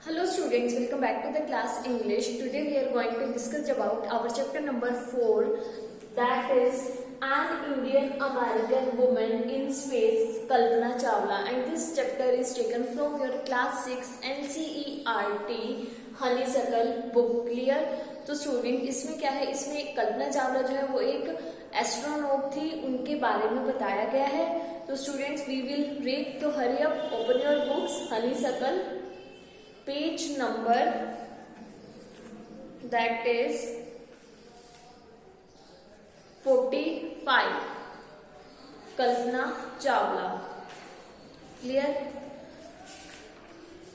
Hello students, welcome back to the class English. Today we are going to discuss about our chapter number 4, that is an Indian American woman in space, Kalpana Chawla, and this chapter is taken from your class 6 NCERT Honeysuckle book. Clear? तो student इसमें क्या है, इसमें कल्पना चावला जो है वो एक astronaut थी, उनके बारे में बताया गया है. तो स्टूडेंट्स वी विल रीड, तो hurry up, open your books, honeysuckle page number that is 45. Kalpana Chawla. Clear?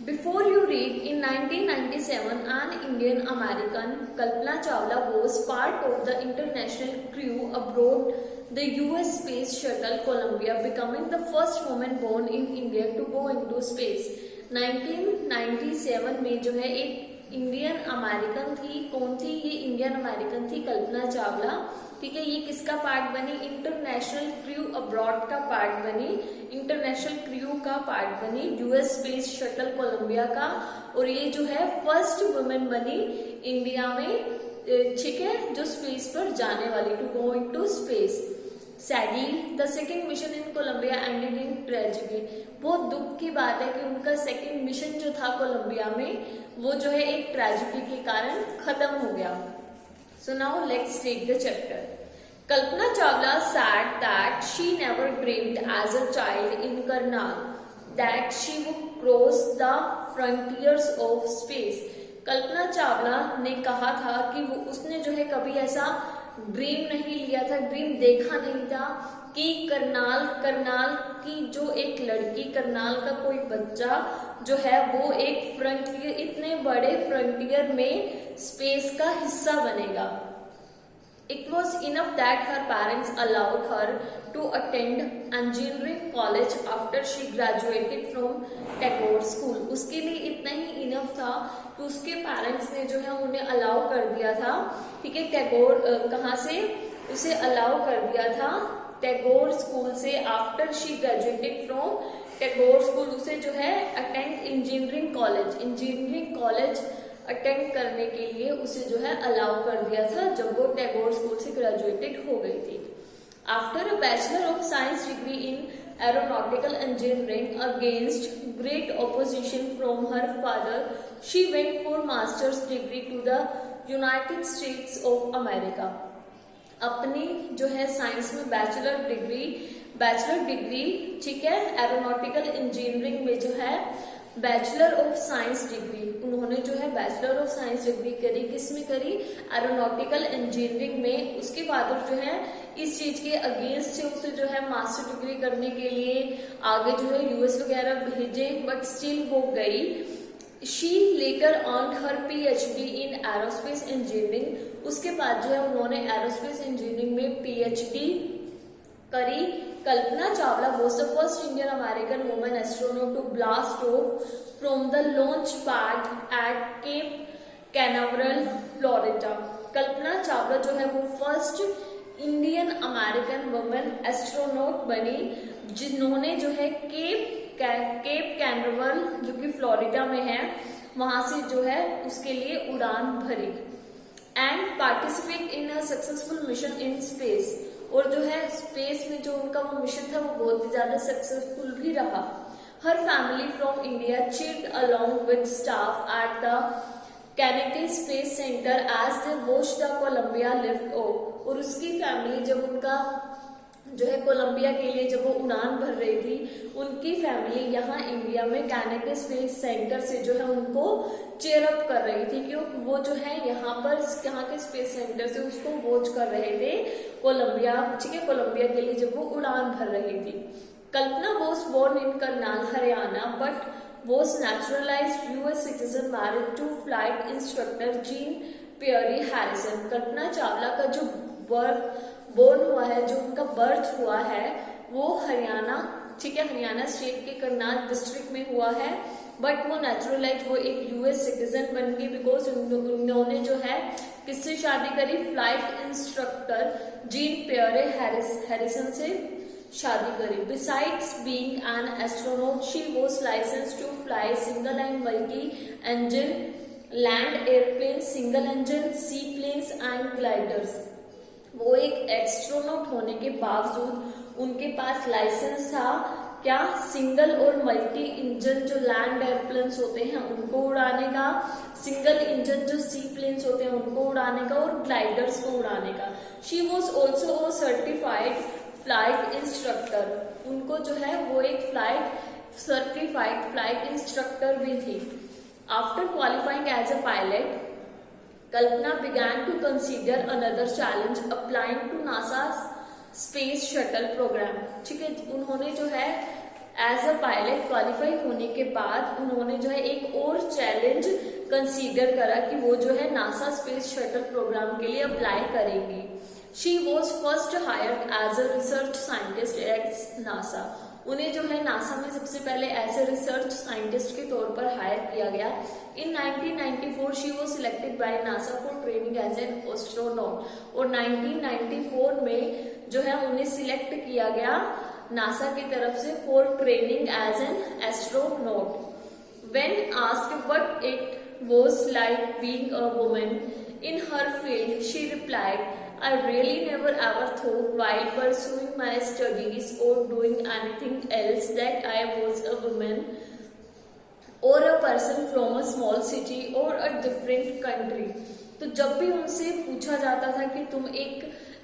Before you read, in 1997, an Indian American, Kalpana Chawla, was part of the international crew aboard the US space shuttle Columbia, becoming the first woman born in India to go into space. 1997 में जो है एक Indian American थी. कौन थी ये Indian American थी? कल्पना चावला. ठीक है, ये किसका पार्ट बनी? इंटरनेशनल क्रू अब्रॉड का पार्ट बनी, इंटरनेशनल क्रू का पार्ट बनी यूएस स्पेस शटल कोलंबिया का. और ये जो है फर्स्ट वुमेन बनी इंडिया में, ठीक है, जो स्पेस पर जाने वाली, to go into space. Sadly, the second mission in Columbia ended in tragedy. बहुत दुख की बात है कि उनका सेकंड मिशन जो था कोलंबिया में, वो जो है एक ट्रेजेडी के कारण खत्म हो गया. So now let's read the chapter. Kalpana Chawla said that she never dreamed as a child in Karnal that she would cross the frontiers of space. Kalpana Chawla ने कहा था कि वो उसने जो है कभी ऐसा ड्रीम नहीं लिया था, ड्रीम देखा नहीं था कि करनाल की जो एक लड़की, करनाल का कोई बच्चा जो है वो एक फ्रंटियर, इतने बड़े फ्रंटियर में स्पेस का हिस्सा बनेगा. It was enough that her parents allowed her to attend engineering college after she graduated from Tagore School. उसके लिए इतना ही इनफ था कि उसके पेरेंट्स ने जो है उन्हें अलाउ कर दिया था. ठीक है, टैगोर कहाँ से उसे अलाउ कर दिया था? टैगोर स्कूल से. After she graduated from Tagore school, उसे जो है अटेंड इंजीनियरिंग कॉलेज अटेंड करने के लिए उसे जो है अलाउ कर दिया था जब वो टैगोर स्कूल से ग्रेजुएटेड हो गई थी. After a bachelor of science degree in aeronautical engineering against great opposition from her father, she went for masters degree to the United States of America. अपनी जो है साइंस में बैचलर डिग्री, ठीक है, एरोनॉटिकल इंजीनियरिंग में जो है bachelor of science degree, उन्होंने जो है बैचलर ऑफ साइंस डिग्री करी. किसमें करी? एरोनॉटिकल इंजीनियरिंग में. उसके फादर जो है इस चीज के अगेंस्ट से उसे जो है मास्टर डिग्री करने के लिए आगे जो है यूएस वगैरह भेजे, बट स्टिल वो गई. शी लेकर earned her PhD in aerospace engineering. उसके बाद जो है उन्होंने एरोस्पेस इंजीनियरिंग में पीएचडी करी. Kalpana Chawla was the first Indian American woman astronaut to blast off from the launch pad at Cape Canaveral, Florida. Kalpana Chawla जो है वो first Indian American women astronaut बनी जिन्होंने जो है केप कैनावरल, जो कि फ्लोरिडा में है, वहां से जो है उसके लिए उड़ान भरी. And participate in a successful mission in space. और जो है स्पेस में जो उनका वो मिशन था वो बहुत ही ज्यादा सक्सेसफुल भी रहा. हर family from India cheered along with staff at the Kennedy Space Center as they watched the Columbia lift off. और उसकी फैमिली जब उनका जो है कोलंबिया के लिए जब वो उड़ान भर रही थी, उनकी फैमिली यहाँ इंडिया में कैनेडी स्पेस सेंटर से जो है उनको चेयर अप कर रही थी, क्योंकि वो जो है यहाँ के स्पेस सेंटर से उसको वॉच कर रहे थे कोलंबिया, ठीक है, कोलंबिया के लिए जब वो उड़ान भर रही थी. Kalpana was born in Karnal, Haryana, but was naturalized US citizen, married to flight instructor Jean Pierre Harrison. Kalpana Chawla का जो बोर्न हुआ है, जो उनका बर्थ हुआ है, वो हरियाणा, ठीक है, हरियाणा स्टेट के करनाल डिस्ट्रिक्ट में हुआ है, बट वो नेचुरलाइज, वो एक यूएस सिटीजन बन गई बिकॉज उन्होंने जो है किससे शादी करी? Flight instructor Jean Pierre Harrison से शादी करी। Besides being an astronaut she was licensed to fly single and multi engine land airplane, single engine seaplanes and gliders. वो एक एस्ट्रोनॉट होने के बावजूद उनके पास लाइसेंस था क्या, सिंगल और मल्टी इंजन जो लैंड एयरप्लेन्स होते हैं उनको उड़ाने का, सिंगल इंजन जो सी प्लेन्स होते हैं उनको उड़ाने का, और ग्लाइडर्स को उड़ाने का। She was also a certified flight instructor, उनको जो है वो एक सर्टिफाइड फ्लाइट इंस्ट्रक्टर भी थी। After qualifying as a pilot, Kalpana began to consider another challenge applying to NASA's space shuttle programme. ठीक है, उन्होंने जो है एज अ पायलट क्वालिफाई होने के बाद उन्होंने जो है एक और चैलेंज कंसीडर करा कि वो जो है नासा स्पेस शटल प्रोग्राम के लिए अप्लाई करेंगी। She was first hired as a research scientist at NASA, उन्हें जो है नासा में सबसे पहले एज ए रिसर्च साइंटिस्ट के तौर पर हायर किया गया। In 1994 she was selected by NASA for training as an astronaut, और 1994 में जो है उन्हें सिलेक्ट किया गया नासा की तरफ से for training as an astronaut. When asked what it was like being a woman in her field, she replied, I really never ever thought while pursuing my studies or doing anything else that I was a woman or a person from a small city or a different country। तो जब भी उनसे पूछा जाता था कि तुम एक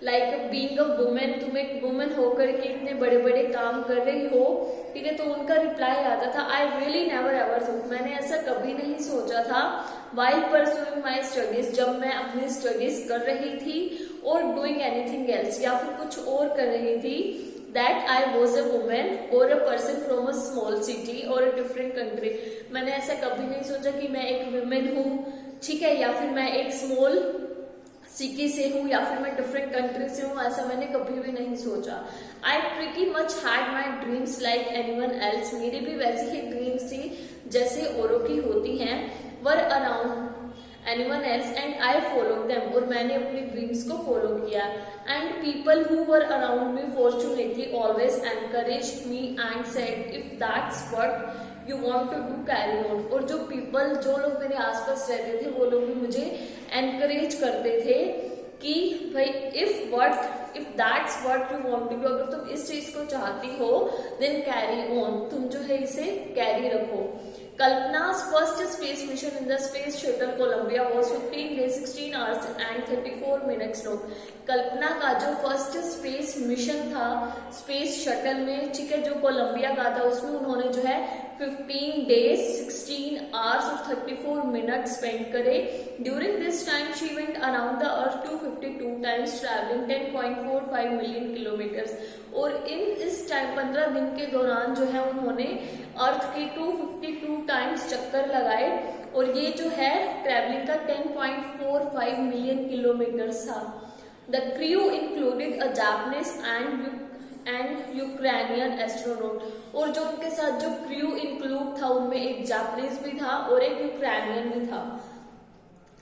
बीइंग अ वुमेन, तुम एक वुमेन होकर के इतने बड़े बड़े काम कर रही हो, ठीक है, तो उनका रिप्लाई आता था I really never ever thought, मैंने ऐसा कभी नहीं सोचा था, वाइल परस्यूइंग माई स्टडीज, जब मैं अपनी स्टडीज कर रही थी, और डूइंग एनीथिंग एल्स, या फिर कुछ और कर रही थी, that I was a woman और a person from a small city और अ डिफरेंट कंट्री। मैंने ऐसा कभी नहीं सोचा कि मैं एक वुमेन हूँ, ठीक है, या फिर मैं एक स्मॉल सिटी से हूँ, या फिर मैं डिफरेंट कंट्री से हूँ, ऐसा मैंने कभी भी नहीं सोचा। I pretty much had my dreams like anyone else, मेरी भी वैसी ही ड्रीम्स थी जैसे औरों की होती हैं, were around anyone else and I follow them, और मैंने अपनी ड्रीम्स को फॉलो किया। And people who were around me fortunately always encouraged me and said if that's what you want to do carry on, और जो लोग मेरे आसपास रहते थे वो लोग भी मुझे एनकरेज करते थे कि भाई if that's what you want to do, अगर तुम इस चीज को चाहती हो देन कैरी ऑन, तुम जो है इसे कैरी रखो। कल्पना's first space mission in the space shuttle Columbia was 15 days 16 hours and 34 minutes long। कल्पना का जो फर्स्ट स्पेस मिशन था स्पेस शटल में, ठीक है, जो कोलंबिया का था, उसमें उन्होंने जो है 15 days 16 hours और 34 minutes स्पेंड करे। During this time she went around the earth 252 times travelling 10.45 million kilometres, और इस टाइम 15 दिन के दौरान जो है उन्होंने अर्थ के 252 टाइम्स चक्कर लगाए, और ये जो है ट्रैवलिंग का 10.45 मिलियन किलोमीटर्स था। The crew included a Japanese and Ukrainian astronaut, और जो उनके साथ जो क्रू इंक्लूड था उनमें एक जापानीज भी था और एक यूक्रेनियन भी था,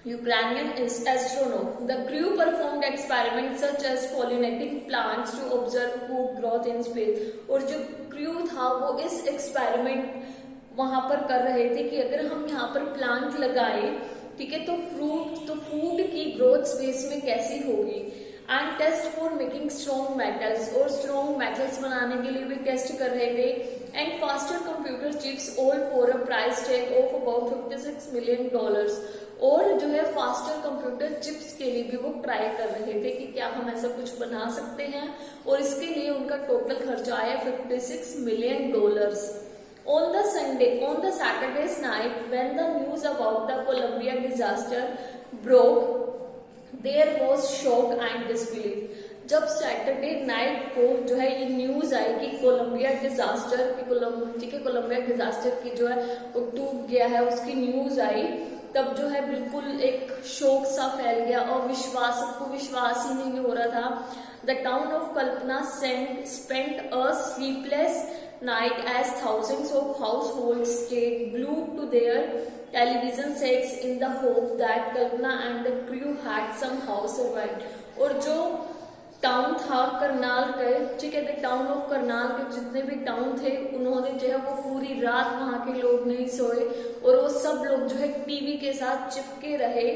Ukrainian astronaut। The crew performed experiments such as pollinating plants to observe food growth in space, और जो क्रू था वो इस एक्सपेरिमेंट वहां पर कर रहे थे कि अगर हम यहाँ पर प्लांट लगाए, ठीक है, तो फूड की ग्रोथ स्पेस में कैसी होगी। And test for making strong metals, और स्ट्रॉन्ग मेटल्स बनाने के लिए भी टेस्ट कर रहे थे। And faster computer chips all for a price tag of about $56 million, और जो है फास्टर कंप्यूटर चिप्स के लिए भी वो ट्राई कर रहे थे कि क्या हम ऐसा कुछ बना सकते हैं, और इसके लिए उनका टोटल खर्चा आया $56 million. On the Saturday's night, when the news about the Columbia disaster broke, there was shock and disbelief। जब सैटरडे नाइट को जो है ये न्यूज आई कि कोलंबिया डिजास्टर की जो है वो डूब गया है, उसकी न्यूज आई, तब जो है बिल्कुल एक शोक सा फैल गया, और सबको विश्वास ही नहीं हो रहा था। The town of Kalpana spent a sleepless night as thousands of households stayed glued to their television sets in the hope that Kalpana and the crew had somehow survived। और जो टाउन था करनाल के, ठीक है, द टाउन ऑफ करनाल के जितने भी town थे उन्होंने जो है वो पूरी रात वहां के लोग नहीं सोए और वो सब लोग जो है टीवी के साथ चिपके रहे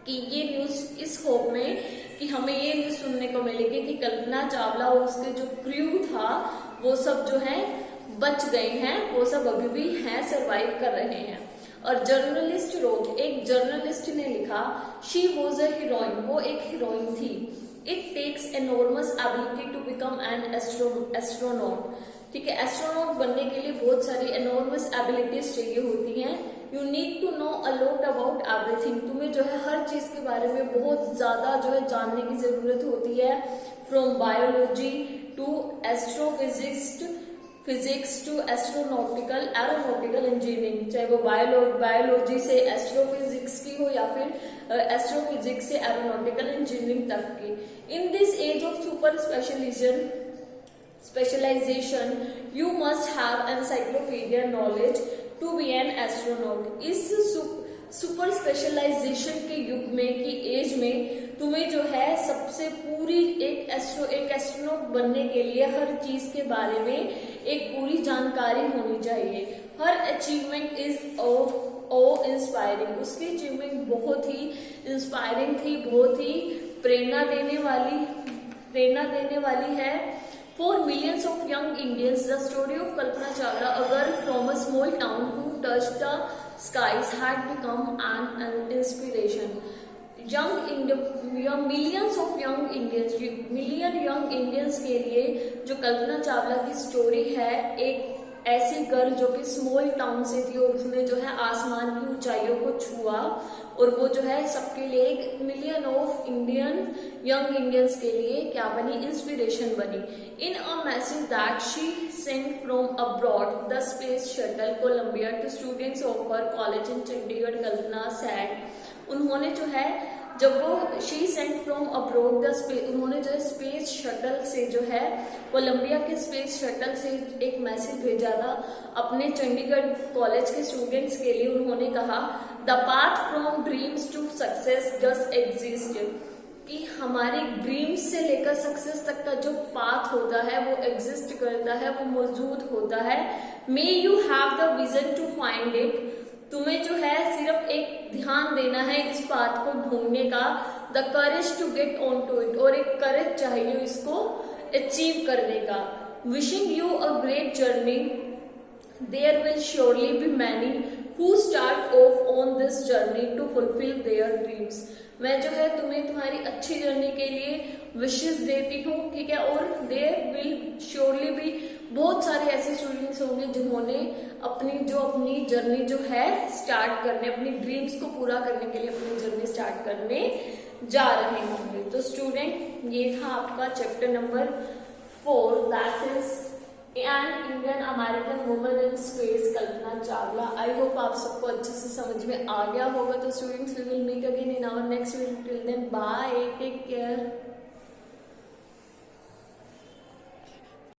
कि ये न्यूज, इस होप में कि हमें ये न्यूज सुनने को मिलेगी कि कल्पना चावला और उसके जो क्रू था वो सब जो है बच गए हैं, वो सब अभी भी हैं, सरवाइव कर रहे हैं। और जर्नलिस्ट रोड, एक जर्नलिस्ट ने लिखा, शी वॉज अ हीरोइन, वो एक हीरोइन थी। It takes enormous ability to become an astronaut, ठीक है, एस्ट्रोनॉट बनने के लिए बहुत सारी एनॉर्मस एबिलिटीज चाहिए होती हैं। You need to know a lot about everything, तुम्हें जो है हर चीज के बारे में बहुत ज्यादा जो है जानने की जरूरत होती है। From biology to physics to astronautical aeronautical engineering, चाहे वो बायोलॉजी से एस्ट्रोफिजिक्स की हो या फिर एस्ट्रोफिजिक्स से एरोनॉटिकल इंजीनियरिंग तक की। In this age of super specialisation you must have encyclopedia knowledge to be an astronaut. इस सुपर स्पेशलाइजेशन के युग में की एज में तुम्हें जो है सबसे पूरी एक एस्ट्रोनॉट बनने के लिए हर चीज के बारे में एक पूरी जानकारी होनी चाहिए। हर अचीवमेंट इज ओ इंस्पायरिंग, उसकी अचीवमेंट बहुत ही इंस्पायरिंग थी, बहुत ही प्रेरणा देने वाली है। For millions of young Indians, the story of Kalpana Chawla, a girl from a small town who touched the skies, had become an inspiration. Millions of young Indians, million young Indians के लिए जो कल्पना चावला की story है, एक ऐसी girl जो कि small town से थी और उसने जो है आसमान की ऊंचाइयों को छुआ और वो जो है सबके लिए एक मिलियन ऑफ यंग इंडियंस के लिए क्या बनी, इंस्पिरेशन बनी। In a message that she sent from abroad the space shuttle Columbia to students of her college in Chandigarh, Kalpana said, उन्होंने जो है जब वो she sent from abroad the space, उन्होंने जो है स्पेस शटल से जो है कोलंबिया के स्पेस शटल से एक मैसेज भेजा था अपने चंडीगढ़ कॉलेज के स्टूडेंट्स के लिए। उन्होंने कहा, the path from dreams to success just exist, कि हमारे ड्रीम्स से लेकर सक्सेस तक का जो पाथ होता है वो एग्जिस्ट करता है, वो मौजूद होता है। May you have the vision to find it, तुम्हें जो है सिर्फ एक ध्यान देना है इस बात को ढूंढने का। The courage to get on to it, और एक करेज चाहिए इसको अचीव करने का। Wishing you a great journey, there will surely be many who start off on this journey to fulfil their dreams. मैं जो है तुम्हें तुम्हारी अच्छी जर्नी के लिए विशेष देती हूँ, ठीक है, और देयर विल श्योरली भी बहुत सारे ऐसे स्टूडेंट्स होंगे जिन्होंने अपनी जर्नी जो है स्टार्ट करने, अपनी ड्रीम्स को पूरा करने के लिए अपनी जर्नी स्टार्ट करने जा रहे होंगे। तो स्टूडेंट, ये था आपका chapter number 4, that is an Indian American woman in space, Kalpana Chawla. I hope आप सबको अच्छे से समझ में आ गया होगा। तो students, we will meet again in our next video. Till then bye.